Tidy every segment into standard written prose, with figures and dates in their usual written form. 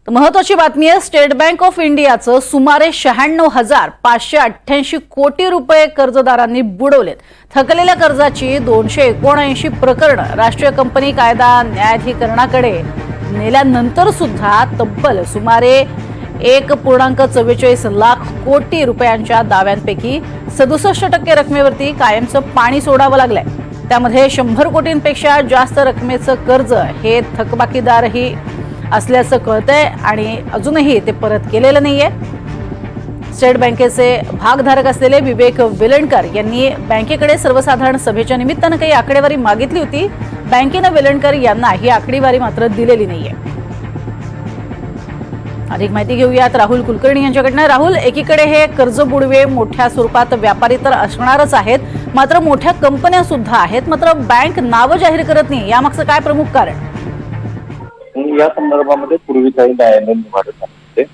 महत्वाची बातमी आहे। स्टेट बँक ऑफ इंडियाचं सुमारे 96,588 कोटी रुपये कर्जदारांनी बुडवलेत। थकलेल्या कर्जाची 279 प्रकरणं राष्ट्रीय कंपनी कायदा न्यायाधिकरणाकडे नेल्यानंतर सुद्धा तब्बल सुमारे 1.44 लाख कोटी रुपयांच्या दाव्यांपैकी 67% रकमेवरती कायमचं पाणी सोडावं लागलंय। त्यामध्ये 100 कोटींपेक्षा जास्त रकमेचं कर्ज हे थकबाकीदारही असल्याचं कळतंय आणि अजूनही ते परत केलेलं नाहीये। स्टेट बँकेचे भागधारक असलेले विवेक वेलणकर यांनी बँकेकडे सर्वसाधारण सभेच्या निमित्तानं काही आकडेवारी मागितली होती। बँकेनं वेलणकर यांना ही आकडेवारी मात्र दिलेली नाहीये। अधिक माहिती घेऊयात राहुल कुलकर्णी यांच्याकडनं। राहुल, एकीकडे हे कर्ज बुडवे मोठ्या स्वरूपात व्यापारी तर असणारच आहेत, मात्र मोठ्या कंपन्या सुद्धा आहेत, मात्र बँक नावं जाहीर करत नाही, यामागचं काय प्रमुख कारण? या संदर्भामध्ये पूर्वी काही न्यायालयीन निवाडे झाले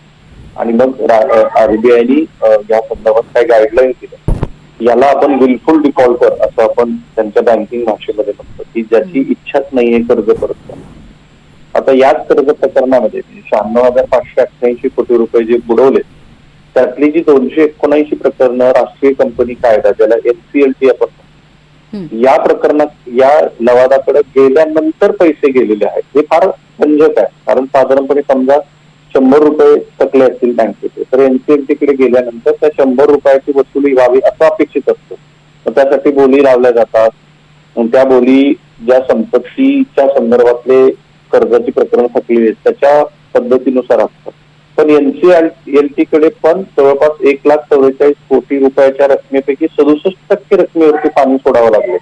आणि मग आरबीआयनी या संदर्भात काही गाईडलाईन दिल्या। याला आपण विलफुल डिफॉल्टर असं आपण त्यांच्या बँकिंग भाषेमध्ये म्हणतो, की ज्याची इच्छाच नाहीये कर्ज परत करणं। आता याच कर्ज प्रकरणामध्ये 96,588 कोटी रुपये जे बुडवले, त्यातली जी 279 प्रकरणं राष्ट्रीय कंपनी कायदा ज्याला NCLT आपण या प्रकरणात या लवादाकडे गेल्यानंतर पैसे गेलेले आहेत, हे फार रंजक आहे। कारण साधारणपणे समजा 100 रुपये थकले असतील बँकेचे, तर NCLT कडे गेल्यानंतर त्या 100 रुपयाची वसुली व्हावी असं अपेक्षित असतं। तर त्यासाठी बोली लावल्या जातात। त्या बोली ज्या संपत्तीच्या संदर्भातले कर्जाची प्रकरण थकली आहेत त्याच्या पद्धतीनुसार असतात। पण NCLT कडे पण जवळपास 1,44 कोटी रुपयाच्या रकमेपैकी 67% रकमेवरती पाणी सोडावं लागले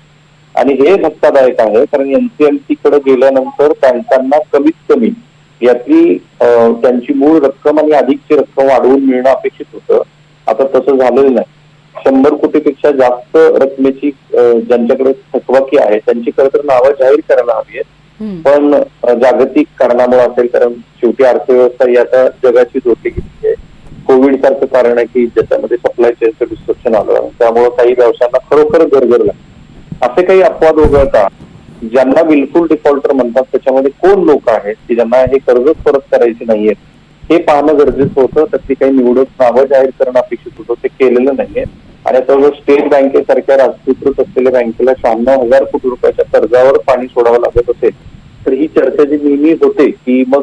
आणि हे धक्कादायक आहे। कारण NCLT कडे गेल्यानंतर बँकांना कमीत कमी यातली त्यांची मूळ रक्कम आणि अधिकची रक्कम वाढवून मिळणं अपेक्षित होतं। आता तसं झालेलं नाही। 100 कोटीपेक्षा जास्त रकमेची ज्यांच्याकडे थकबाकी आहे त्यांची खरं तर नावं जाहीर करायला हवी आहेत, पण जागतिक कारणामुळे असेल, कारण शेवटी अर्थव्यवस्था ही आता जगाची जोडली गेली आहे। कोविड सारखं कारण आहे की ज्याच्यामध्ये सप्लाय चेनचं डिस्ट्रक्शन आलं, त्यामुळे काही व्यवसायांना खरोखर गरगरला। असे काही अपवाद वगळता ज्यांना विलफुल डिफॉल्टर म्हणतात त्याच्यामध्ये कोण लोक आहेत की ज्यांना हे कर्जच परत करायचे नाहीये हे पाहणं गरजेचं होतं। त्यातली काही निवडक नावं जाहीर करणं अपेक्षित होतं, ते केलेलं नाहीये। आणि आता जर स्टेट बँकेसारख्या राष्ट्रीयकृत असलेल्या बँकेला 96,000 कोटी रुपयाच्या कर्जावर पाणी सोडावं लागत असेल, तर ही चर्चा जी नेहमी होते की मग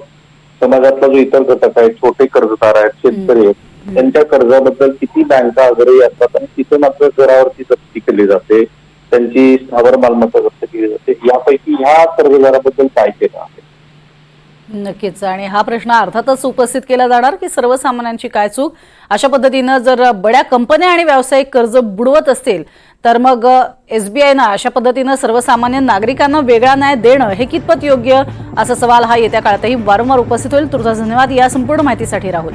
समाजातला जो इतर घटक आहे, छोटे कर्जदार आहेत, शेतकरी आहेत, त्यांच्या कर्जाबद्दल किती बँका आग्रही असतात आणि तिथं मात्र घरावरती जप्ती केली जाते, त्यांची स्थावर मालमत्ता जप्त केली जाते, यापैकी ह्या कर्जदाराबद्दल काय केलं आहे? नक्कीच, आणि हा प्रश्न अर्थातच उपस्थित केला जाणार की सर्वसामान्यांची काय चूक। अशा पद्धतीनं जर बड्या कंपन्या आणि व्यावसायिक कर्ज बुडवत असतील तर मग SBIनं अशा पद्धतीनं सर्वसामान्य नागरिकांना वेगळा न्याय देणं हे कितपत योग्य, असा सवाल हा येत्या काळातही वारंवार उपस्थित होईल। तुर्तास धन्यवाद या संपूर्ण माहितीसाठी राहुल।